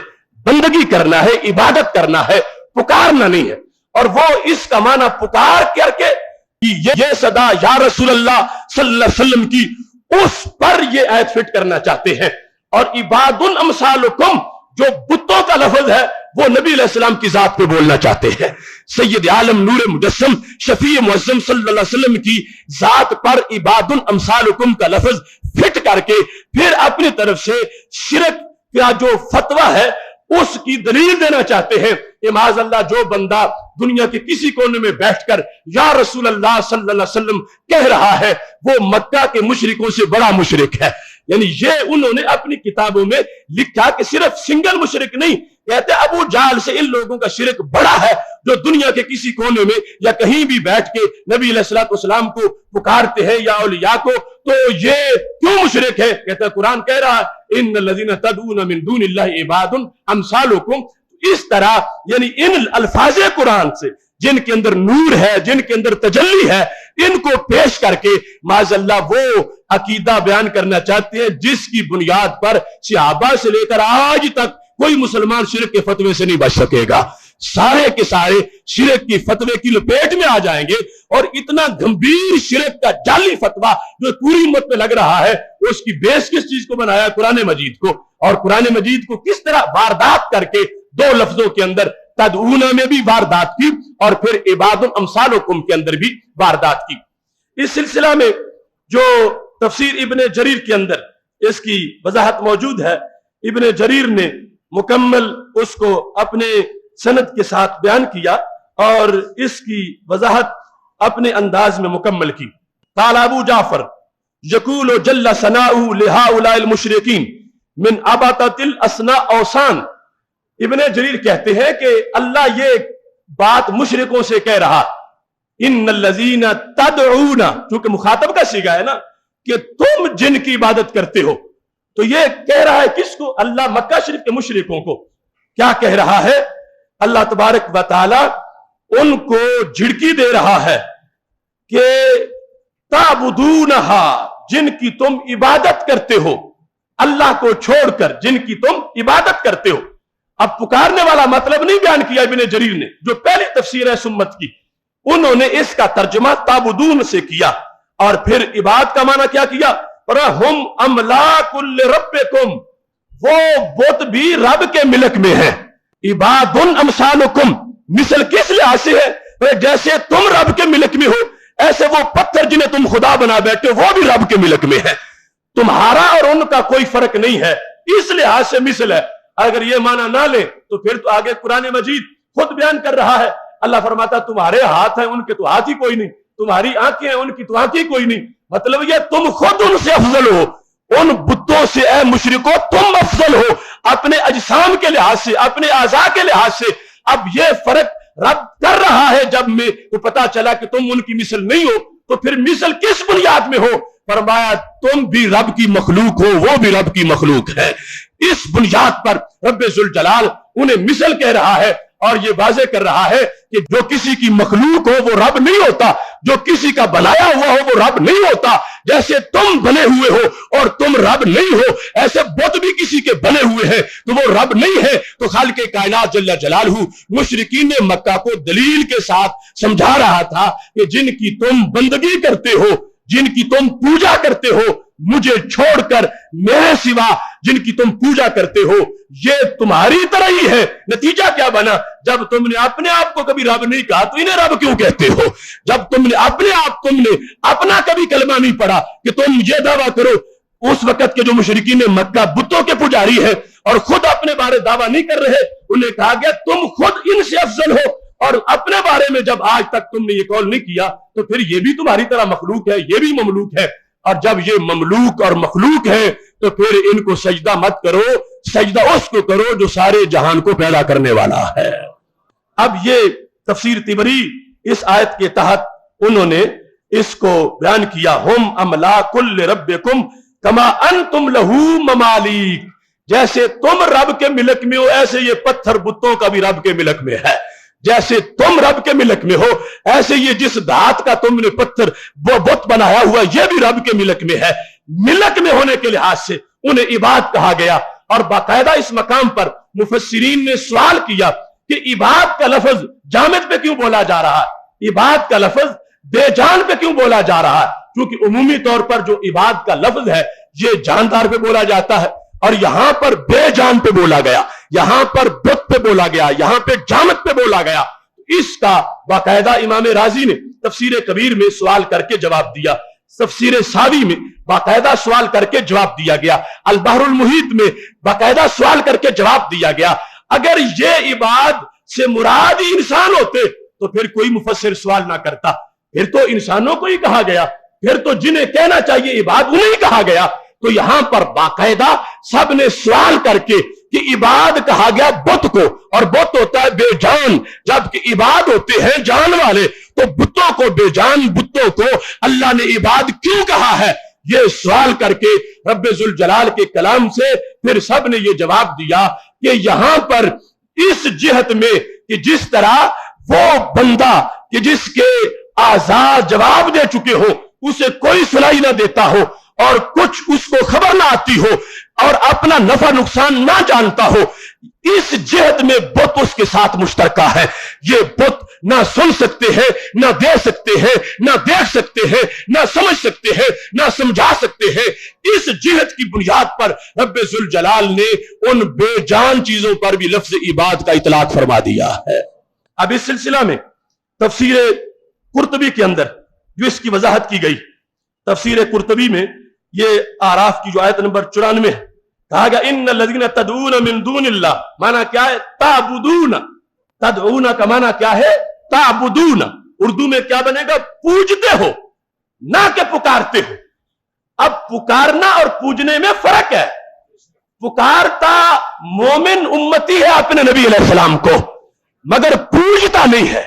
بندگی کرنا ہے، عبادت کرنا ہے، پکارنا نہیں ہے، اور وہ اس کا معنی پکار کر کے یہ صدا یا رسول اللہ صلی اللہ علیہ وسلم کی اس پر یہ آیت فٹ کرنا چاہتے ہیں۔ اور عباد امثالکم جو بتوں کا لفظ ہے وہ نبی علیہ السلام کی ذات پہ بولنا چاہتے ہیں، سید عالم نور مجسم شفیع معظم صلی اللہ علیہ وسلم کی ذات پر عباد امثالکم کا لفظ فٹ کر کے پھر اپنی طرف سے شرک کا جو فتویٰ ہے اس کی دلیل دینا چاہتے ہیں۔ معاذ اللہ جو بندہ دنیا کے کسی کونے میں بیٹھ کر یا رسول اللہ صلی اللہ علیہ وسلم کہہ رہا ہے وہ مکہ کے مشرکوں سے بڑا مشرک ہے، یعنی یہ انہوں نے اپنی کتابوں میں لکھا کہ صرف سنگل مشرک نہیں، کہتے ابو جہل سے ان لوگوں کا شرک بڑا ہے جو دنیا کے کسی کونے میں یا کہیں بھی بیٹھ کے نبی علیہ الصلوۃ والسلام کو پکارتے ہیں یا اولیاء کو، تو یہ کیوں مشرک ہے؟ کہتا ہے قرآن کہہ رہا ہے ان الذین تدعون من دون اللہ عباد امثالکم۔ اس طرح یعنی ان الفاظ قرآن سے جن کے اندر نور ہے، جن کے اندر تجلی ہے، ان کو پیش کر کے معاذ اللہ وہ عقیدہ بیان کرنا چاہتے ہیں جس کی بنیاد پر صحابہ سے لے کر آج تک کوئی مسلمان شرک کے فتوے سے نہیں بچ سکے گا، سارے کے سارے شرک کی فتوے کی لپیٹ میں آ جائیں گے، اور اتنا گمبھیر شرک کا جعلی فتویٰ جو پوری امت پہ لگ رہا ہے اس کی بیس کس چیز کو بنایا؟ قرآن مجید کو، اور قرآن مجید کو کس طرح واردات کر کے دو لفظوں کے اندر تدعونا میں بھی واردات کی اور پھر عباد امثالکم کے اندر بھی واردات کی۔ اس سلسلہ میں جو تفسیر ابن جریر کے اندر اس کی وضاحت موجود ہے، ابن جریر نے مکمل اس کو اپنے سند کے ساتھ بیان کیا اور اس کی وضاحت اپنے انداز میں مکمل کی۔ قال ابو جعفر یقول جل ثناؤہ لہؤلاء المشرکین من اباطۃ الاسناء اوثان۔ ابن جریر کہتے ہیں کہ اللہ یہ بات مشرکوں سے کہہ رہا ان الذین تدعون، چونکہ مخاطب کا صیغہ ہے نا کہ تم جن کی عبادت کرتے ہو، تو یہ کہہ رہا ہے کس کو؟ اللہ مکہ شریف کے مشرکوں کو کیا کہہ رہا ہے؟ اللہ تبارک و تعالی ان کو جھڑکی دے رہا ہے کہ تعبدونہا، جن کی تم عبادت کرتے ہو، اللہ کو چھوڑ کر جن کی تم عبادت کرتے ہو۔ اب پکارنے والا مطلب نہیں بیان کیا ابن جریر نے، جو پہلی تفسیر ہے سمت کی، انہوں نے اس کا ترجمہ تعبدون سے کیا، اور پھر عبادت کا معنی کیا کیا؟ ہم املاک لربکم، وہ بت بھی رب کے ملک میں ہیں۔ عباد امثالکم، مثل کس لحاظ سے ہے؟ جیسے تم رب کے ملک میں ہو، ایسے وہ پتھر جنہیں تم خدا بنا بیٹھے وہ بھی رب کے ملک میں ہے، تمہارا اور ان کا کوئی فرق نہیں ہے، اس لحاظ سے مثل ہے۔ اگر یہ معنی نہ لیں تو پھر تو آگے قرآن مجید خود بیان کر رہا ہے، اللہ فرماتا تمہارے ہاتھ ہیں ان کے تو ہاتھ ہی کوئی نہیں، تمہاری آنکھیں ہیں ان کی تو آنکھ ہی کوئی نہیں، مطلب یہ تم خود ان سے افضل ہو، ان بتوں سے اے مشرکو تم افضل ہو، اپنے اجسام کے لحاظ سے، اپنے اعضاء کے لحاظ سے۔ اب یہ فرق رب کر رہا ہے، جب میں تو پتا چلا کہ تم ان کی مثل نہیں ہو، تو پھر مثل کس بنیاد میں ہو؟ فرمایا تم بھی رب کی مخلوق ہو، وہ بھی رب کی مخلوق ہے۔ اس بنیاد پر رب ذوالجلال انہیں مثل کہہ رہا ہے، اور یہ واضح کر رہا ہے کہ جو کسی کی مخلوق ہو وہ رب نہیں ہوتا، جو کسی کا بنایا ہوا ہو وہ رب نہیں ہوتا۔ جیسے تم بنے ہوئے ہو اور تم رب نہیں ہو، ایسے بت بھی کسی کے بنے ہوئے ہیں تو وہ رب نہیں ہے۔ تو خالق کائنات جل جلالہ مشرکین مکہ کو دلیل کے ساتھ سمجھا رہا تھا کہ جن کی تم بندگی کرتے ہو، جن کی تم پوجا کرتے ہو، مجھے چھوڑ کر میرے سوا جن کی تم پوجا کرتے ہو، یہ تمہاری طرح ہی ہے۔ نتیجہ کیا بنا؟ جب تم نے اپنے آپ کو کبھی رب نہیں کہا تو انہیں رب کیوں کہتے ہو؟ جب تم نے اپنا کبھی کلمہ نہیں پڑھا کہ تم یہ دعویٰ کرو، اس وقت کے جو مشرکین مکہ بتوں کے پجاری ہیں اور خود اپنے بارے دعویٰ نہیں کر رہے، انہیں کہا گیا تم خود ان سے افضل ہو، اور اپنے بارے میں جب آج تک تم نے یہ قول نہیں کیا تو پھر یہ بھی تمہاری طرح مخلوق ہے، یہ بھی مملوک ہے۔ اور جب یہ مملوک اور مخلوق ہے تو پھر ان کو سجدہ مت کرو، سجدہ اس کو کرو جو سارے جہان کو پیدا کرنے والا ہے۔ اب یہ تفسیر طبری اس آیت کے تحت انہوں نے اس کو بیان کیا، ہم املاک لربکم کما انتم لہو ممالک، جیسے تم رب کے ملک میں ہو ایسے یہ پتھر بتوں کا بھی رب کے ملک میں ہے۔ جیسے تم رب کے ملک میں ہو ایسے یہ جس دھات کا تم نے پتھر وہ بت بنایا ہوا یہ بھی رب کے ملک میں ہے۔ ملک میں ہونے کے لحاظ سے انہیں عباد کہا گیا، اور باقاعدہ اس مقام پر مفسرین نے سوال کیا کہ عباد کا لفظ جامد پہ کیوں بولا جا رہا ہے، عباد کا لفظ بے جان پہ کیوں بولا جا رہا ہے؟ کیونکہ عمومی طور پر جو عباد کا لفظ ہے یہ جاندار پہ بولا جاتا ہے، اور یہاں پر بے جان پہ بولا گیا، یہاں پر بت پہ بولا گیا، یہاں پہ جامد پہ بولا گیا۔ اس کا باقاعدہ امام رازی نے تفسیر کبیر میں سوال کر کے جواب دیا، تفسیر ساوی میں باقاعدہ سوال کر کے جواب دیا گیا، البحر المحیط میں باقاعدہ سوال کر کے جواب دیا گیا۔ اگر یہ عباد سے مراد ہی انسان ہوتے تو پھر کوئی مفسر سوال نہ کرتا، پھر تو انسانوں کو ہی کہا گیا، پھر تو جنہیں کہنا چاہیے عباد انہیں کہا گیا۔ تو یہاں پر باقاعدہ سب نے سوال کر کے کہ عباد کہا گیا بت کو، اور بت ہوتا ہے بے جان، جبکہ عباد ہوتے ہیں جان والے، تو بتوں کو بے جان بتوں کو اللہ نے عباد کیوں کہا ہے؟ یہ سوال کر کے رب ذوالجلال کے کلام سے پھر سب نے یہ جواب دیا کہ یہاں پر اس جہت میں کہ جس طرح وہ بندہ کہ جس کے اعضاء جواب دے چکے ہو اسے کوئی سنائی نہ دیتا ہو، اور کچھ اس کو خبر نہ آتی ہو، اور اپنا نفع نقصان نہ جانتا ہو، اس جہت میں بت اس کے ساتھ مشترکہ ہے۔ یہ بت نہ سن سکتے ہیں، نہ دے سکتے ہیں، نہ دیکھ سکتے ہیں، نہ سمجھ سکتے ہیں، نہ سمجھا سکتے ہیں۔ اس جہت کی بنیاد پر رب ذوالجلال نے ان بے جان چیزوں پر بھی لفظ عباد کا اطلاق فرما دیا ہے۔ اب اس سلسلہ میں تفسیر قرطبی کے اندر جو اس کی وضاحت کی گئی، تفسیر قرطبی میں یہ آراف کی جو آیت نمبر 94 ہے، کہا گیا ان الذین تدعون من دون اللہ، معنی کیا ہے؟ تعبدون، تدعون کا معنی کیا ہے؟ تعبدون، اردو میں کیا بنے گا؟ پوجتے ہو، نہ کہ پکارتے ہو۔ اب پکارنا اور پوجنے میں فرق ہے۔ پکارتا مومن امتی ہے اپنے نبی علیہ السلام کو، مگر پوجتا نہیں ہے۔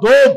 2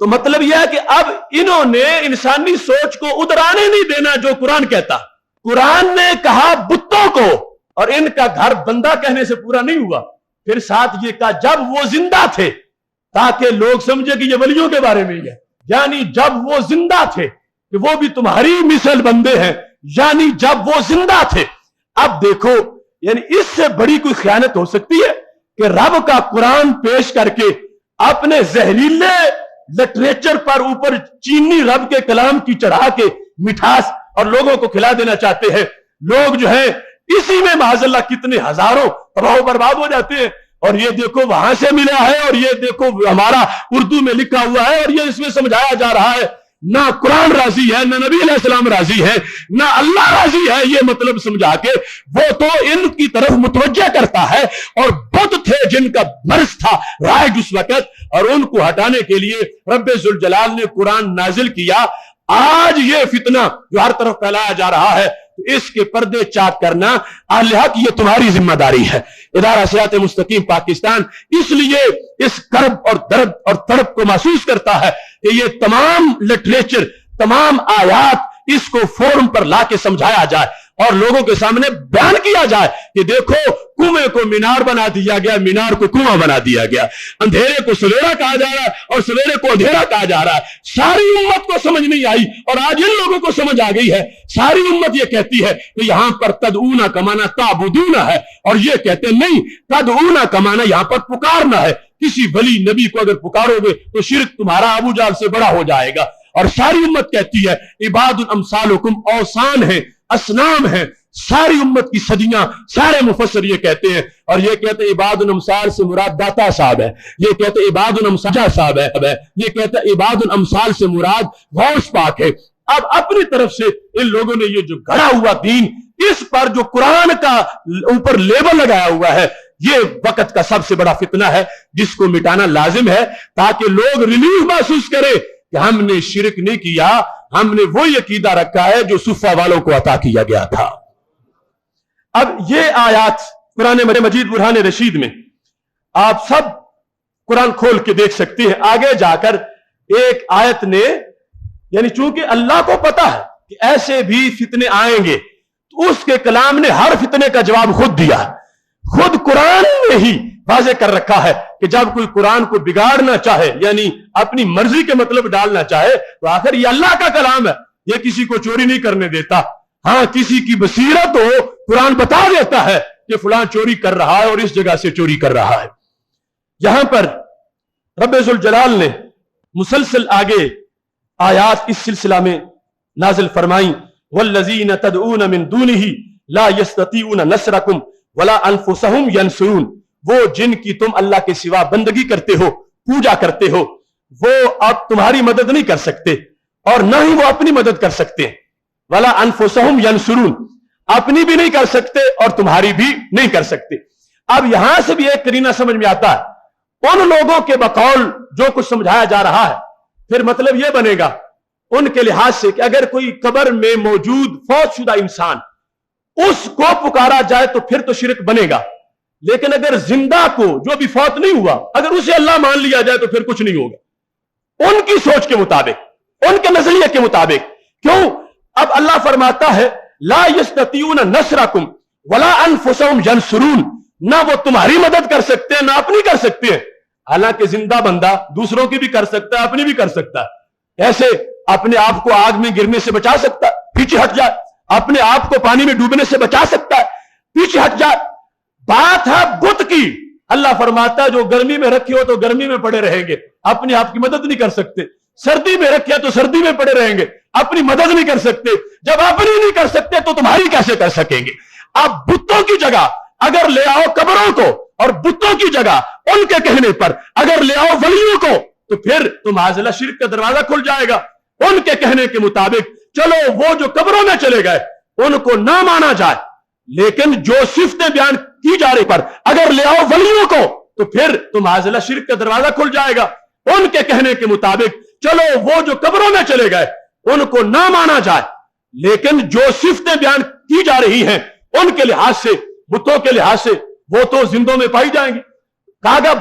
تو مطلب یہ ہے کہ اب انہوں نے انسانی سوچ کو ادرانے نہیں دینا جو قرآن کہتا. قرآن نے کہا بتوں کو، اور ان کا گھر بندہ کہنے سے پورا نہیں ہوا، پھر ساتھ یہ کہا جب وہ زندہ تھے، تاکہ لوگ سمجھے کہ یہ ولیوں کے بارے میں ہی ہے. یعنی جب وہ زندہ تھے کہ وہ بھی تمہاری مثل بندے ہیں، یعنی جب وہ زندہ تھے. اب دیکھو، یعنی اس سے بڑی کوئی خیانت ہو سکتی ہے کہ رب کا قرآن پیش کر کے اپنے زہریلے لٹریچر پر اوپر چینی رب کے کلام کی چڑھا کے مٹھاس اور لوگوں کو کھلا دینا چاہتے ہیں. لوگ جو ہے اسی میں معاذ اللہ کتنے ہزاروں تباہ و برباد ہو جاتے ہیں. اور یہ دیکھو وہاں سے ملا ہے، اور یہ دیکھو ہمارا اردو میں لکھا ہوا ہے، اور یہ اس میں سمجھایا جا رہا ہے. نہ قرآن راضی ہے، نہ نبی علیہ السلام راضی ہے، نہ اللہ راضی ہے. یہ مطلب سمجھا کے وہ تو ان کی طرف متوجہ کرتا ہے. اور بت تھے جن کا مرض تھا رائج اس وقت، اور ان کو ہٹانے کے لیے رب ذوالجلال نے قرآن نازل کیا. آج یہ فتنہ جو ہر طرف پھیلایا جا رہا ہے، اس کے پردے چاک کرنا اہل حق یہ تمہاری ذمہ داری ہے. ادارہ صراط مستقیم پاکستان اس لیے اس کرب اور درد اور تڑپ کو محسوس کرتا ہے کہ یہ تمام لٹریچر، تمام آیات اس کو فورم پر لا کے سمجھایا جائے اور لوگوں کے سامنے بیان کیا جائے کہ دیکھو کنویں کو مینار بنا دیا گیا، مینار کو کنواں بنا دیا گیا، اندھیرے کو سویرا کہا جا رہا ہے اور سویرے کو اندھیرا کہا جا رہا ہے. ساری امت کو سمجھ نہیں آئی اور آج ان لوگوں کو سمجھ آ گئی ہے. ساری امت یہ کہتی ہے کہ یہاں پر تدعونا کا معنی تعبدونا ہے، اور یہ کہتے ہیں نہیں، تدعونا کا معنی یہاں پر پکارنا ہے. کسی ولی نبی کو اگر پکارو گے تو شرک تمہارا ابو جہل سے بڑا ہو جائے گا. اور ساری امت کہتی ہے عباد امثالکم، اوثان ہے، اسنام ہے. ساری امت کی صدیاں سارے مفسر یہ کہتے ہیں، اور یہ کہتے ہیں عباد الامثال سے مراد داتا صاحب ہے، یہ کہتے ہیں عباد الامثال صاحب ہے، یہ کہتے ہیں عباد الامثال سے مراد غوث پاک ہے. اب اپنی طرف سے ان لوگوں نے یہ جو گھڑا ہوا دین، اس پر جو قرآن کا اوپر لیبل لگایا ہوا ہے، یہ وقت کا سب سے بڑا فتنہ ہے جس کو مٹانا لازم ہے تاکہ لوگ ریلیف محسوس کرے کہ ہم نے شرک نہیں کیا، ہم نے وہی عقیدہ رکھا ہے جو صفہ والوں کو عطا کیا گیا تھا. اب یہ آیات قرآن مجید برہان رشید میں آپ سب قرآن کھول کے دیکھ سکتے ہیں. آگے جا کر ایک آیت نے، یعنی چونکہ اللہ کو پتا ہے کہ ایسے بھی فتنے آئیں گے، تو اس کے کلام نے ہر فتنے کا جواب خود دیا. خود قرآن نے ہی واضح کر رکھا ہے کہ جب کوئی قرآن کو بگاڑنا چاہے، یعنی اپنی مرضی کے مطلب ڈالنا چاہے، تو آخر یہ اللہ کا کلام ہے، یہ کسی کو چوری نہیں کرنے دیتا. ہاں کسی کی بصیرت ہو، قرآن بتا دیتا ہے کہ فلاں چوری کر رہا ہے اور اس جگہ سے چوری کر رہا ہے. یہاں پر رب ذوالجلال نے مسلسل آگے آیات اس سلسلہ میں نازل فرمائیں. والذین تدعون من دونہ لا یستطیعون نصرکم ولا انفسہم ینصرون. وہ جن کی تم اللہ کے سوا بندگی کرتے ہو، پوجا کرتے ہو، وہ اب تمہاری مدد نہیں کر سکتے اور نہ ہی وہ اپنی مدد کر سکتے ہیں. ولا انفسہم ینصرون، اپنی بھی نہیں کر سکتے اور تمہاری بھی نہیں کر سکتے. اب یہاں سے بھی ایک کرینہ سمجھ میں آتا ہے، ان لوگوں کے بقول جو کچھ سمجھایا جا رہا ہے، پھر مطلب یہ بنے گا ان کے لحاظ سے کہ اگر کوئی قبر میں موجود فوت شدہ انسان اس کو پکارا جائے تو پھر تو شرک بنے گا، لیکن اگر زندہ کو جو بھی فوت نہیں ہوا اگر اسے اللہ مان لیا جائے تو پھر کچھ نہیں ہوگا ان کی سوچ کے مطابق، ان کے نظریے کے مطابق. کیوں؟ اب اللہ فرماتا ہے لا یستطیعون نصرکم ولا انفسہم ینصرون، نہ وہ تمہاری مدد کر سکتے ہیں نہ اپنی کر سکتے ہیں. حالانکہ زندہ بندہ دوسروں کی بھی کر سکتا ہے، اپنی بھی کر سکتا ہے. ایسے اپنے آپ کو آگ میں گرنے سے بچا سکتا ہے، پیچھے ہٹ جائے، اپنے آپ کو پانی میں ڈوبنے سے بچا سکتا ہے، پیچھے ہٹ جائے. بات ہے بت کی. اللہ فرماتا ہے جو گرمی میں رکھے ہو تو گرمی میں پڑے رہیں گے، اپنے آپ کی مدد نہیں کر سکتے. سردی میں رکھے تو سردی میں پڑے رہیں گے، اپنی مدد نہیں کر سکتے. جب اپنی نہیں کر سکتے تو تمہاری کیسے کر سکیں گے؟ اب بتوں کی جگہ اگر لے آؤ قبروں کو، اور بتوں کی جگہ ان کے کہنے پر اگر لے آؤ ولیوں کو، تو پھر تو معاذ اللہ شرک کا دروازہ کھل جائے گا. ان کے کہنے کے مطابق چلو وہ جو قبروں میں چلے گئے ان کو نہ مانا جائے، لیکن جو صفتیں بیان کی جا رہی پر اگر لے آؤ ولیوں کو، تو پھر تو معاذ اللہ شرک کا دروازہ کھل جائے گا. ان کے کہنے کے مطابق چلو وہ جو قبروں میں چلے گئے ان کو نہ مانا جائے، لیکن جو صفتیں بیان کی جا رہی ہیں ان کے لحاظ سے، بتوں کے لحاظ سے وہ تو زندوں میں پائی جائیں گی. کہا گیا